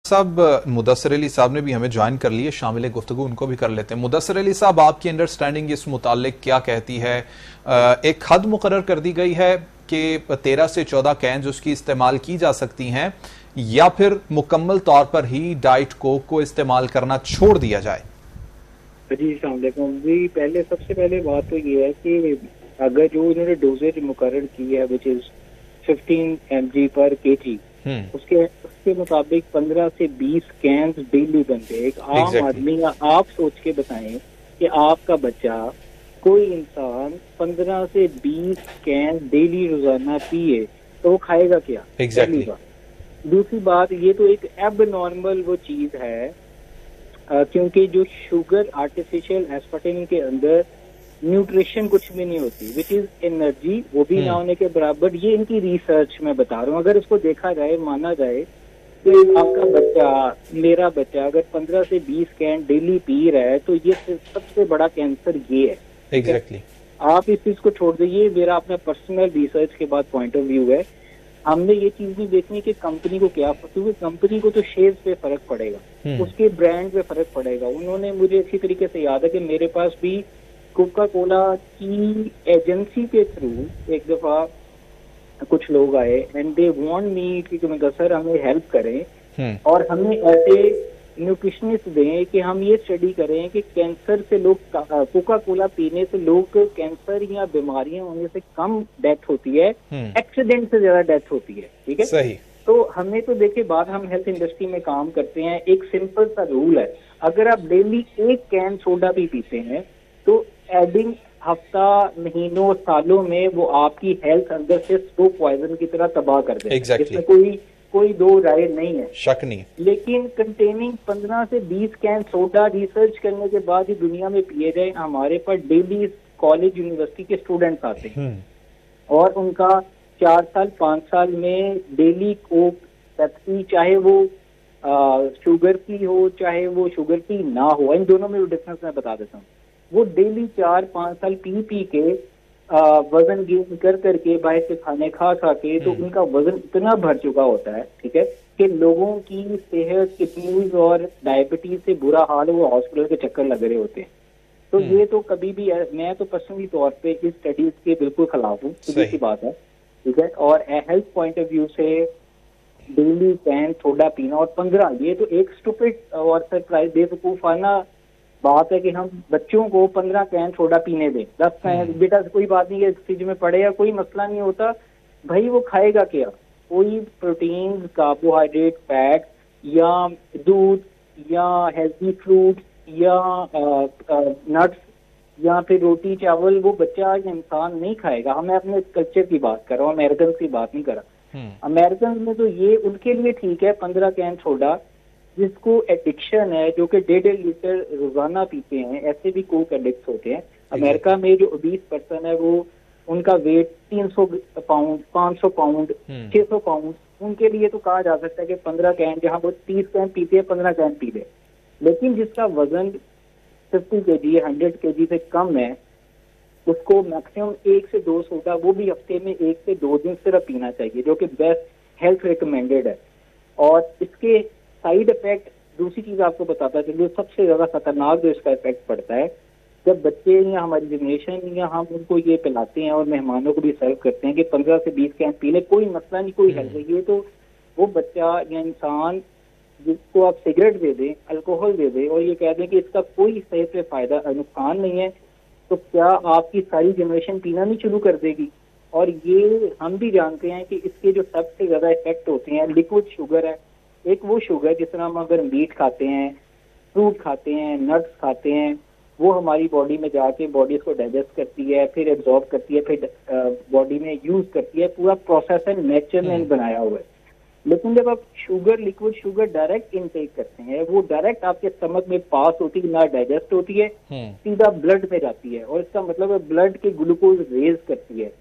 साहब मुदस्सिर अली साहब ने भी हमें ज्वाइन कर लिए, शामिल गुफ्तगू उनको भी कर लेते हैं। मुदस्सिर अली साहब, आपकी अंडरस्टैंडिंग इस मुतालिक क्या कहती है? एक हद मुकर्रर कर दी गई है कि 13 से 14 कैन्स उसकी इस्तेमाल की जा सकती हैं, या फिर मुकम्मल तौर पर ही डाइट कोक को इस्तेमाल करना छोड़ दिया जाए? जी जी, सबसे पहले बात तो ये है कि अगर जो इन्होंने डोजेज मुकर्रर की है विच इज 15 mg पर kg, उसके मुताबिक 15 से 20 कैंस डेली बनते हैं। एक आम आदमी या आप सोच के बताएं कि आपका बच्चा, कोई इंसान 15 से 20 कैंस डेली रोजाना पिए तो वो खाएगा क्या? दूसरी बात, ये तो एक एब नॉर्मल वो चीज है, क्योंकि जो शुगर आर्टिफिशियल एस्पार्टेम के अंदर न्यूट्रिशन कुछ भी नहीं होती, विच इज एनर्जी, वो भी ना होने के बराबर। ये इनकी रिसर्च में बता रहा हूँ। अगर इसको देखा जाए, माना जाए कि आपका बच्चा, मेरा बच्चा अगर 15 से 20 कैन डेली पी रहा है तो ये सबसे बड़ा कैंसर ये है। एग्जैक्टली आप इस चीज को छोड़ दीजिए, मेरा अपना पर्सनल रिसर्च के बाद पॉइंट ऑफ व्यू है। हमने ये चीज भी देखनी कि कंपनी को क्या, क्योंकि कंपनी को तो शेयर्स पे फर्क पड़ेगा, उसके ब्रांड पे फर्क पड़ेगा। उन्होंने, मुझे अच्छी तरीके से याद है कि मेरे पास भी कोका कोला की एजेंसी के थ्रू एक दफा कुछ लोग आए एंड दे वांट मी कि सर हमें हेल्प करें और हमें ऐसे न्यूट्रिशनिस्ट दें कि हम ये स्टडी करें कि कैंसर से लोग, कोका कोला पीने से लोग कैंसर या बीमारियां होने से कम डेथ होती है, एक्सीडेंट से ज्यादा डेथ होती है। ठीक है, सही। तो हमें तो देखिए, बात, हम हेल्थ इंडस्ट्री में काम करते हैं, एक सिंपल सा रूल है, अगर आप डेली एक कैन सोडा भी पीते हैं तो एडिंग हफ्ता, महीनों, सालों में वो आपकी हेल्थ अंदर से स्लो पॉइजन की तरह तबाह कर देगा। इसमें कोई दो राय नहीं है, शक नहीं। लेकिन कंटेनिंग 15 से 20 कैन सोडा रिसर्च करने के बाद ही दुनिया में पिए गए। हमारे पास डेली कॉलेज यूनिवर्सिटी के स्टूडेंट्स आते हैं और उनका 4 साल 5 साल में डेली कोक, पेप्सी, चाहे वो शुगर की हो चाहे वो शुगर की ना हो, इन दोनों में डिफरेंस मैं बता देता हूँ। वो डेली 4-5 साल पी के वजन गेन कर करके, बाहर से खाने खा के, तो उनका वजन इतना भर चुका होता है, ठीक है, कि लोगों की सेहत, किडनीज और डायबिटीज से बुरा हाल, वो हॉस्पिटल के चक्कर लग रहे होते हैं। तो ये तो कभी भी, मैं तो पर्सनली तौर पे इस स्टडीज के बिल्कुल खिलाफ हूँ, सीधी सी बात है। ठीक है, और हेल्थ पॉइंट ऑफ व्यू से डेली कैन सोडा पीना और 15, ये तो एक स्टूपिड और सरप्राइज बेवकूफाना बात है कि हम बच्चों को 15 कैन सोडा पीने दें। 10 कैन, बेटा कोई बात नहीं है, फ्रिज में पड़ेगा, कोई मसला नहीं होता। भाई वो खाएगा क्या? कोई प्रोटीन, कार्बोहाइड्रेट, फैट या दूध या हेल्थी फ्रूट या नट्स या फिर रोटी चावल वो बच्चा या इंसान नहीं खाएगा। मैं अपने कल्चर की बात कर रहा हूँ, अमेरिकन की बात नहीं कर रहा। अमेरिकन में तो ये उनके लिए ठीक है 15 कैन सोडा। जिसको एडिक्शन है, जो कि 1.5 लीटर रोजाना पीते हैं, ऐसे भी कोक एडिक्ट होते हैं। अमेरिका में जो 20 पर्सन है, वो उनका वेट 300 पाउंड, 500 पाउंड, 600 पाउंड, उनके लिए तो कहा जा सकता है कि 15 कैन, जहां वो 30 कैन पीते हैं, 15 कैन पी ले। लेकिन जिसका वजन 50 kg, 100 kg से कम है, उसको मैक्सिमम 1 से 2 सोडा, वो भी हफ्ते में 1 से 2 दिन सिर्फ पीना चाहिए, जो कि बेस्ट हेल्थ रिकमेंडेड है। और इसके साइड इफेक्ट, दूसरी चीज आपको बताता चलिए, सबसे ज्यादा खतरनाक जो इसका इफेक्ट पड़ता है, जब बच्चे या हमारी जनरेशन या हम उनको ये पिलाते हैं और मेहमानों को भी सर्व करते हैं कि 15 से 20 कैन पी ले, कोई मसला नहीं, कोई हल नहीं। ये तो वो बच्चा या इंसान जिसको आप सिगरेट दे दें, अल्कोहल दे दें और ये कह दें कि इसका कोई सेहत पे फायदा, नुकसान नहीं है, तो क्या आपकी सारी जनरेशन पीना नहीं शुरू कर देगी? और ये हम भी जानते हैं कि इसके जो सबसे ज्यादा इफेक्ट होते हैं, लिक्विड शुगर है। एक वो शुगर, जिस तरह हम अगर मीट खाते हैं, फ्रूट खाते हैं, नट्स खाते हैं, वो हमारी बॉडी में जाके बॉडी इसको डाइजेस्ट करती है, फिर एब्जॉर्ब करती है, फिर बॉडी में यूज करती है। पूरा प्रोसेस है, नेचर ने बनाया हुआ है। लेकिन जब आप sugar, liquid sugar direct intake करते हैं, वो डायरेक्ट आपके स्टमक में पास होती है, ना डाइजेस्ट होती है, सीधा ब्लड में जाती है। और इसका मतलब है ब्लड के ग्लूकोज रेज करती है।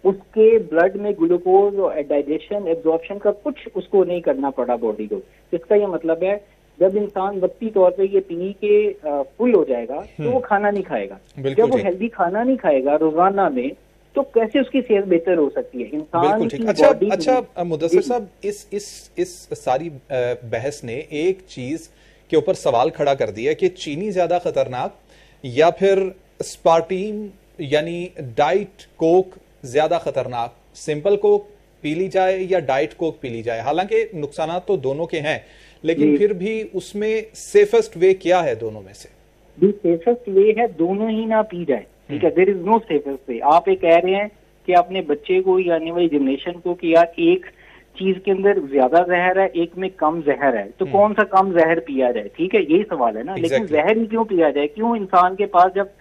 उसके ब्लड में ग्लूकोज और डाइजेशन, एब्जॉर्प्शन का कुछ उसको नहीं करना पड़ा बॉडी को। इसका ये मतलब है जब इंसान वक्ती तौर पे ये पी के फुल हो जाएगा तो वो खाना नहीं खाएगा। जब वो हेल्दी खाना नहीं खाएगा रोजाना में, तो कैसे उसकी सेहत बेहतर हो सकती है? इंसान की बॉडी। अच्छा मुदस्सिर साहब, इस सारी बहस ने एक चीज के ऊपर सवाल खड़ा कर दिया कि चीनी ज्यादा खतरनाक या फिर स्पार्टीन यानी डाइट कोक ज्यादा खतरनाक। सिंपल कोक पी ली जाए या डाइट कोक पी ली जाए? हालांकि नुकसान तो दोनों के हैं, लेकिन फिर भी उसमें सेफेस्ट वे क्या है दोनों में से? सेफेस्ट वे है दोनों ही ना पी जाए, ठीक है। There is no safest way. आप ये कह रहे हैं कि अपने बच्चे को या आने वाली जनरेशन को कि यार एक चीज के अंदर ज्यादा जहर है, एक में कम जहर है, तो कौन सा कम जहर पिया जाए, ठीक है, यही सवाल है ना। लेकिन जहर ही क्यों पिया जाए? क्यों इंसान के पास जब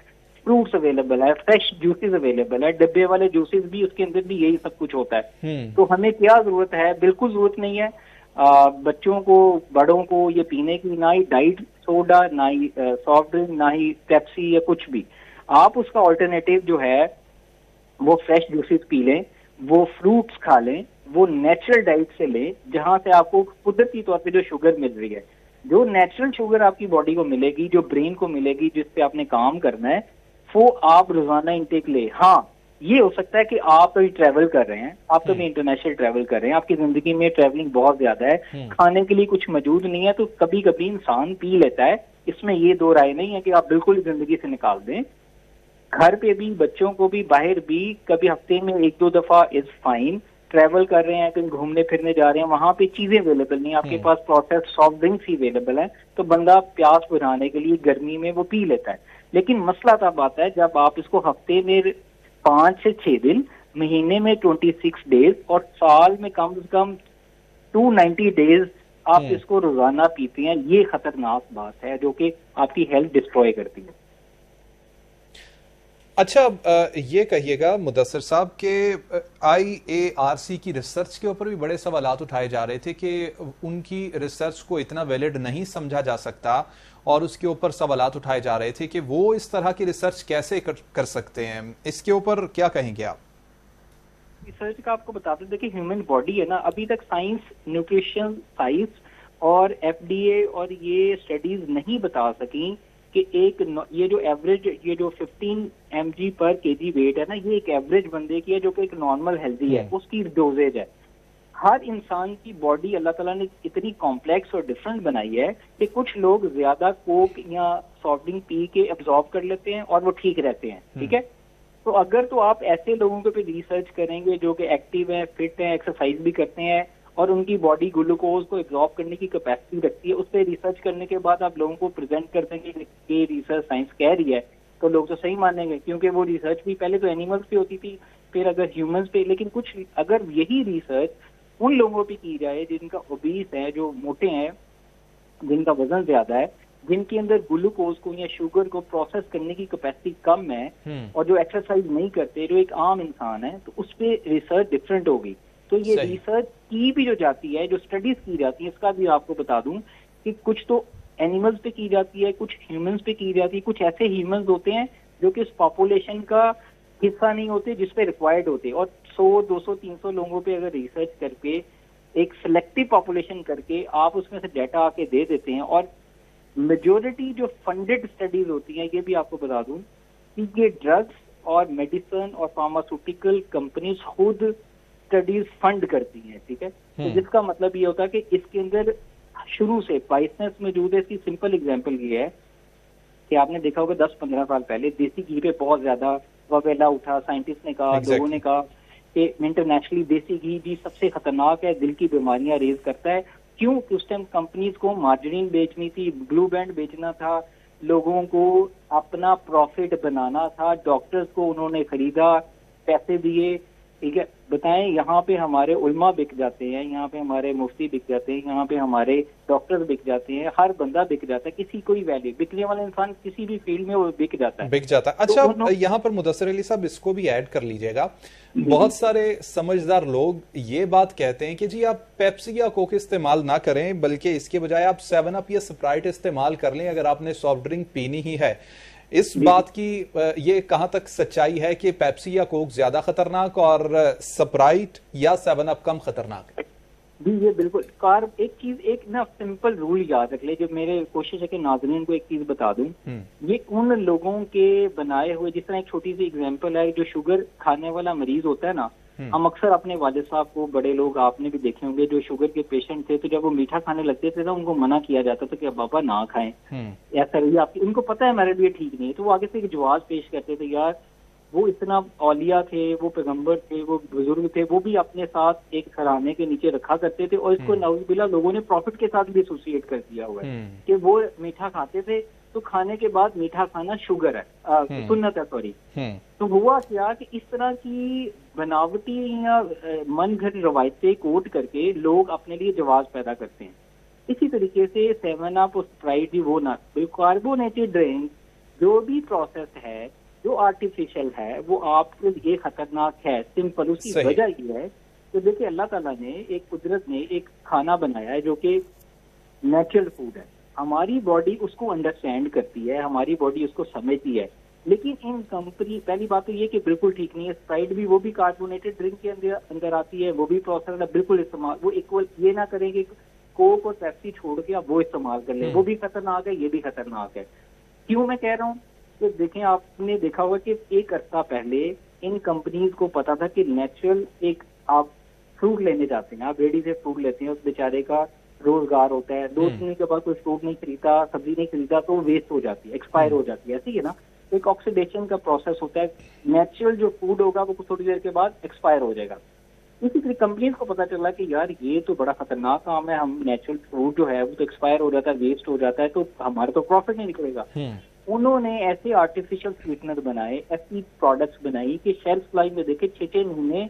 फ्रूट्स अवेलेबल है, फ्रेश जूसेस अवेलेबल है, डब्बे वाले जूसेस भी, उसके अंदर भी यही सब कुछ होता है, तो हमें क्या जरूरत है? बिल्कुल जरूरत नहीं है बच्चों को, बड़ों को ये पीने की, ना ही डाइट सोडा, ना ही सॉफ्ट ड्रिंक, ना ही पेप्सी या कुछ भी। आप उसका ऑल्टरनेटिव जो है वो फ्रेश जूसेस पी लें, वो फ्रूट्स खा लें, वो नेचुरल डाइट से लें, जहां से आपको कुदरती तौर पे जो शुगर मिल रही है, जो नेचुरल शुगर आपकी बॉडी को मिलेगी, जो ब्रेन को मिलेगी, जिस पे आपने काम करना है, वो आप रोजाना इंटेक ले। हाँ, ये हो सकता है कि आप कभी ट्रैवल कर रहे हैं, आप कभी इंटरनेशनल ट्रैवल कर रहे हैं, आपकी जिंदगी में ट्रैवलिंग बहुत ज्यादा है, खाने के लिए कुछ मौजूद नहीं है, तो कभी कभी इंसान पी लेता है। इसमें ये दो राय नहीं है कि आप बिल्कुल जिंदगी से निकाल दें। घर पे भी, बच्चों को भी, बाहर भी कभी हफ्ते में 1-2 दफा इज फाइन। ट्रैवल कर रहे हैं, कहीं घूमने फिरने जा रहे हैं, वहां पे चीजें अवेलेबल नहीं, आपके पास प्रोसेस्ड सॉफ्ट ड्रिंक्स ही अवेलेबल है, तो बंदा प्यास बुझाने के लिए गर्मी में वो पी लेता है। लेकिन मसला तब आता है जब आप इसको हफ्ते में 5 से 6 दिन, महीने में 26 डेज और साल में कम से कम 290 डेज आप इसको रोजाना पीते हैं। ये खतरनाक बात है जो कि आपकी हेल्थ डिस्ट्रॉय करती है। अच्छा, ये कहिएगा मुदस्सिर साहब के IARC की रिसर्च के ऊपर भी बड़े सवालात उठाए जा रहे थे कि उनकी रिसर्च को इतना वैलिड नहीं समझा जा सकता, और उसके ऊपर सवालात उठाए जा रहे थे कि वो इस तरह की रिसर्च कैसे कर सकते हैं। इसके ऊपर क्या कहेंगे आप? रिसर्च का आपको बताते, देखिए ह्यूमन बॉडी है ना, अभी तक साइंस, न्यूट्रिशन साइंस और FDA और ये स्टडीज नहीं बता सकी कि ये जो एवरेज, ये जो 15 mg पर kg वेट है ना, ये एक एवरेज बंदे की है जो कि एक नॉर्मल हेल्दी है, उसकी डोजेज है। हर इंसान की बॉडी अल्लाह ताला ने इतनी कॉम्प्लेक्स और डिफरेंट बनाई है कि कुछ लोग ज्यादा कोक या सॉफ्ट ड्रिंक पी के एब्जॉर्ब कर लेते हैं और वो ठीक रहते हैं, ठीक है। तो अगर तो आप ऐसे लोगों के पे रिसर्च करेंगे जो कि एक्टिव हैं, फिट हैं, एक्सरसाइज भी करते हैं और उनकी बॉडी ग्लूकोज को एब्जॉर्ब करने की कैपेसिटी रखती है, उस पर रिसर्च करने के बाद आप लोगों को प्रेजेंट कर देंगे कि रिसर्च साइंस कह रही है, तो लोग तो सही मानेंगे, क्योंकि वो रिसर्च भी पहले तो एनिमल्स पे होती थी, फिर अगर ह्यूमंस पे। लेकिन कुछ अगर यही रिसर्च उन लोगों पे की जाए जिनका ओबीस है, जो मोटे हैं, जिनका वजन ज्यादा है, जिनके अंदर ग्लूकोज को या शुगर को प्रोसेस करने की कैपेसिटी कम है और जो एक्सरसाइज नहीं करते, जो एक आम इंसान है, तो उस पर रिसर्च डिफरेंट होगी। तो ये रिसर्च की भी जो जाती है, जो स्टडीज की जाती है, इसका भी आपको बता दूं कि कुछ तो एनिमल्स पे की जाती है, कुछ ह्यूमंस पे की जाती है, कुछ ऐसे ह्यूमंस होते हैं जो कि इस पॉपुलेशन का हिस्सा नहीं होते जिस पे रिक्वायर्ड होते, और 100, 200, 300 लोगों पे अगर रिसर्च करके एक सिलेक्टिव पॉपुलेशन करके आप उसमें से डेटा आके दे देते हैं। और मेजोरिटी जो फंडेड स्टडीज होती हैं, ये भी आपको बता दूं कि ये ड्रग्स और मेडिसिन और फार्मास्यूटिकल कंपनीज खुद स्टडीज फंड करती हैं, ठीक है। तो जिसका मतलब ये होता है कि इसके अंदर शुरू से बाइसनेस मौजूद है। इसकी सिंपल एग्जांपल ये है कि आपने देखा होगा 10-15 साल पहले देसी घी पे बहुत ज्यादा ववेला उठा, साइंटिस्ट ने कहा, लोगों ने कहा कि इंटरनेशनली देसी घी भी सबसे खतरनाक है, दिल की बीमारियां रेज करता है। क्यों? कि उस टाइम कंपनीज को मार्जिन बेचनी थी, ब्लू बैंड बेचना था, लोगों को अपना प्रॉफिट बनाना था, डॉक्टर्स को उन्होंने खरीदा, पैसे दिए, ठीक है। बताएं, यहाँ पे हमारे उल्मा बिक जाते हैं, यहाँ पे हमारे मुफ्ती बिक जाते हैं, यहाँ पे हमारे डॉक्टर्स बिक जाते हैं, हर बंदा बिक जाता है, किसी कोई वैल्यू, बिकने वाला इंसान किसी भी फील्ड में वो बिक जाता है, बिक जाता है। अच्छा, तो यहाँ पर मुदस्सिर अली साहब इसको भी ऐड कर लीजिएगा। बहुत सारे समझदार लोग ये बात कहते हैं कि जी आप पेप्सी या कोक इस्तेमाल ना करें, बल्कि इसके बजाय आप 7 अप या स्प्राइट इस्तेमाल कर लें अगर आपने सॉफ्ट ड्रिंक पीनी ही है। इस बात की ये कहां तक सच्चाई है कि पेप्सी या कोक ज्यादा खतरनाक और स्प्राइट या 7 अप कम खतरनाक है? जी ये बिल्कुल कार एक चीज एक ना सिंपल रूल याद रख ले, जो मेरे कोशिश है कि नाज़रीन को एक चीज बता दूं। ये उन लोगों के बनाए हुए, जिस तरह एक छोटी सी एग्जांपल है, जो शुगर खाने वाला मरीज होता है ना, हम अक्सर अपने वालिद साहब को, बड़े लोग आपने भी देखे होंगे जो शुगर के पेशेंट थे, तो जब वो मीठा खाने लगते थे ना, उनको मना किया जाता था कि अब बाबा ना खाएं, ऐसा रही आपकी, उनको पता है मेरे लिए ठीक नहीं है, तो वो आगे से एक जवाब पेश करते थे। यार वो इतना औलिया थे, वो पैगंबर थे, वो बुजुर्ग थे, वो भी अपने साथ एक सराहने के नीचे रखा करते थे, और इसको नाउज़ुबिल्लाह लोगों ने प्रॉफिट के साथ भी एसोसिएट कर दिया हुआ है कि वो मीठा खाते थे, तो खाने के बाद मीठा खाना शुगर है, सुन्नत है, सॉरी। तो हुआ क्या कि इस तरह की बनावटी या मन घड़त रवायतें कोट करके लोग अपने लिए जवाब पैदा करते हैं। इसी तरीके से 7 अप और स्प्राइट भी वो ना, कार्बोनेटेड ड्रिंक जो भी प्रोसेस है, जो आर्टिफिशियल है, वो आपके लिए खतरनाक है। सिंपल उसकी वजह ये है कि देखिए अल्लाह ताला ने, एक कुदरत ने एक खाना बनाया है जो कि नेचुरल फूड है, हमारी बॉडी उसको अंडरस्टैंड करती है, हमारी बॉडी उसको समझती है। लेकिन इन कंपनी, पहली बात तो ये कि बिल्कुल ठीक नहीं है, स्प्राइट भी वो भी कार्बोनेटेड ड्रिंक के अंदर आती है, वो भी प्रोसेस है, बिल्कुल इस्तेमाल वो इक्वल ये ना करेंगे कोक और पेप्सी छोड़ के आप वो इस्तेमाल कर लें, वो भी खतरनाक है, ये भी खतरनाक है। क्यों मैं कह रहा हूँ? तो देखें, आपने देखा होगा कि एक अर्सा पहले इन कंपनीज को पता था कि नेचुरल एक आप फ्रूट लेने जाते हैं, आप रेडी से फ्रूट लेते हैं, उस बेचारे का रोजगार होता है, 2 दिन के बाद कोई फ्रूट नहीं खरीदा, सब्जी नहीं खरीदा, तो वेस्ट हो जाती है, एक्सपायर हो जाती है, ऐसी है ना। एक ऑक्सीडेशन का प्रोसेस होता है, नेचुरल जो फूड होगा वो थोड़ी देर के बाद एक्सपायर हो जाएगा। इसी तरह कंपनीज को पता चला कि यार ये तो बड़ा खतरनाक काम है, हम नेचुरल फ्रूट जो है वो तो एक्सपायर हो जाता है, वेस्ट हो जाता है, तो हमारा तो प्रॉफिट नहीं निकलेगा। उन्होंने ऐसे आर्टिफिशियल स्वीटनर बनाए, ऐसी प्रोडक्ट्स बनाई कि शेल्फ लाइफ में देखे 6-6 महीने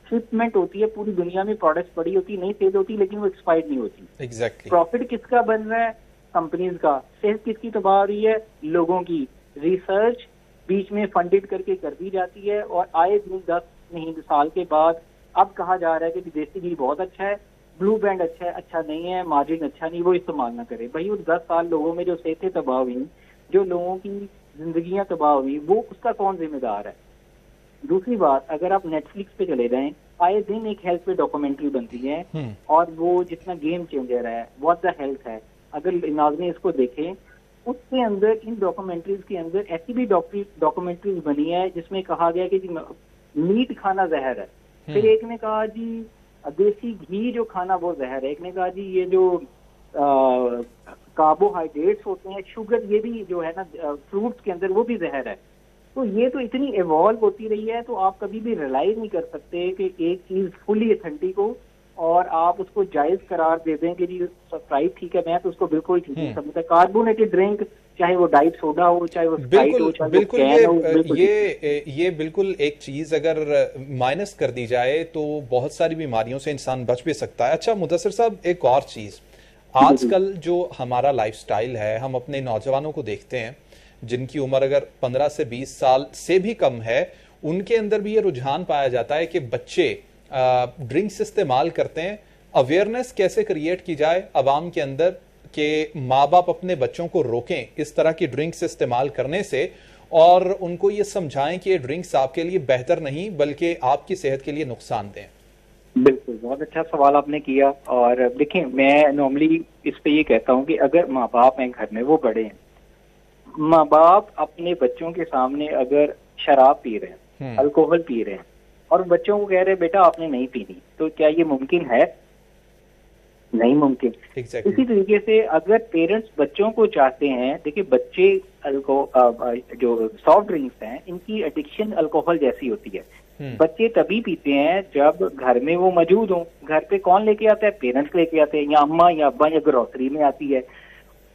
शिपमेंट होती है, पूरी दुनिया में प्रोडक्ट्स पड़ी होती, नहीं सेल होती, लेकिन वो एक्सपायर्ड नहीं होती। एग्जैक्टली। प्रॉफिट किसका बन रहा है? कंपनीज का। सेहत किसकी तबाह हो रही है? लोगों की। रिसर्च बीच में फंडेड करके कर दी जाती है, और आए दिन 10 साल के बाद अब कहा जा रहा है कि देसी घी बहुत अच्छा है, ब्लू बैंड अच्छा है, अच्छा नहीं है, मार्जिन अच्छा नहीं, वो इस्तेमाल ना करे। भाई उन 10 साल लोगों में जो सेहतें तबाह हुई, जो लोगों की जिंदगियां तबाह हुई, वो उसका कौन जिम्मेदार है? दूसरी बात, अगर आप नेटफ्लिक्स पे चले जाएं, आए दिन एक हेल्थ पे डॉक्यूमेंट्री बनती है, और वो जितना गेम चेंजर है, व्हाट द हेल्थ है, अगर नाज़रीन इसको देखें, उसके अंदर, इन डॉक्यूमेंट्रीज के अंदर ऐसी भी डॉक्यूमेंट्रीज बनी है जिसमें कहा गया कि जी मीट खाना जहर है, फिर एक ने कहा जी देसी घी जो खाना वो जहर है, एक ने कहा जी ये जो कार्बोहाइड्रेट्स होते हैं, शुगर, ये भी जो है ना फ्रूट्स के अंदर, वो भी जहर है। तो ये तो इतनी इवॉल्व होती रही है, तो आप कभी भी रिलाइज नहीं कर सकते कि एक चीज फुली ऑथेंटिक हो और आप उसको जायज करार दे दें कि जी स्प्राइट ठीक है, मैं तो उसको बिल्कुल ठीक नहीं समझता। कार्बोनेटेड ड्रिंक, चाहे वो डाइट सोडा हो, चाहे वो स्प्राइट हो, चाहे बिल्कुल, वो कैन हो, ये बिल्कुल एक चीज अगर माइनस कर दी जाए तो बहुत सारी बीमारियों से इंसान बच भी सकता है। अच्छा मुदस्सिर साहब, एक और चीज, आजकल जो हमारा लाइफस्टाइल है, हम अपने नौजवानों को देखते हैं जिनकी उम्र अगर 15 से 20 साल से भी कम है, उनके अंदर भी ये रुझान पाया जाता है कि बच्चे ड्रिंक्स इस्तेमाल करते हैं। अवेयरनेस कैसे क्रिएट की जाए अवाम के अंदर कि माँ बाप अपने बच्चों को रोकें इस तरह की ड्रिंक्स इस्तेमाल करने से, और उनको ये समझाएं कि ये ड्रिंक्स आपके लिए बेहतर नहीं बल्कि आपकी सेहत के लिए नुकसान दें। बिल्कुल, बहुत अच्छा सवाल आपने किया। और देखिए, मैं नॉर्मली इस पे ये कहता हूँ कि अगर माँ बाप हैं घर में, वो बड़े हैं, माँ बाप अपने बच्चों के सामने अगर शराब पी रहे हैं, अल्कोहल पी रहे हैं, और बच्चों को कह रहे हैं बेटा आपने नहीं पीनी, तो क्या ये मुमकिन है? नहीं मुमकिन। exactly. इसी तरीके से अगर पेरेंट्स बच्चों को चाहते हैं, देखिए बच्चे जो सॉफ्ट ड्रिंक्स हैं, इनकी एडिक्शन अल्कोहल जैसी होती है। बच्चे तभी पीते हैं जब घर में वो मौजूद हो। घर पे कौन लेके आता है? पेरेंट्स लेके आते हैं, या अम्मा या अब्बा या ग्रोसरी में आती है।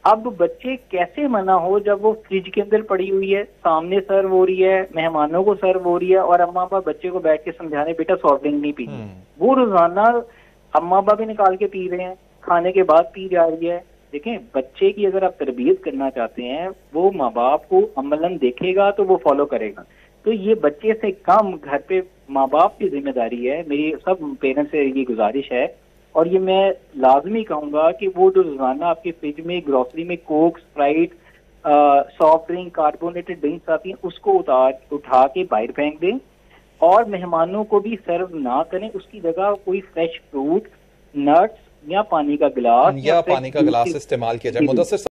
अब बच्चे कैसे मना हो जब वो फ्रिज के अंदर पड़ी हुई है, सामने सर्व हो रही है, मेहमानों को सर्व हो रही है, और अम्मा अब्बा बच्चे को बैठ के समझा रहे बेटा सॉफ्ट ड्रिंक नहीं पीनी। वो रोजाना अम्मा अब्बा भी निकाल के पी रहे हैं, खाने के बाद पी जा रही है। देखें, बच्चे की अगर आप तरबियत करना चाहते हैं, वो माँ बाप को अमलन देखेगा तो वो फॉलो करेगा। तो ये बच्चे से कम घर पे माँ बाप की जिम्मेदारी है। मेरी सब पेरेंट्स से ये गुजारिश है, और ये मैं लाजमी कहूंगा कि वो जो रोजाना आपके फ्रिज में, ग्रोसरी में Coke, Sprite, soft drink, carbonated drinks आती हैं, उसको उठा के बाहर फेंक दें, और मेहमानों को भी सर्व ना करें। उसकी जगह कोई फ्रेश फ्रूट, नट्स या पानी का गिलास या पानी का गिलास इस्तेमाल किया जाए। मुदस्सिर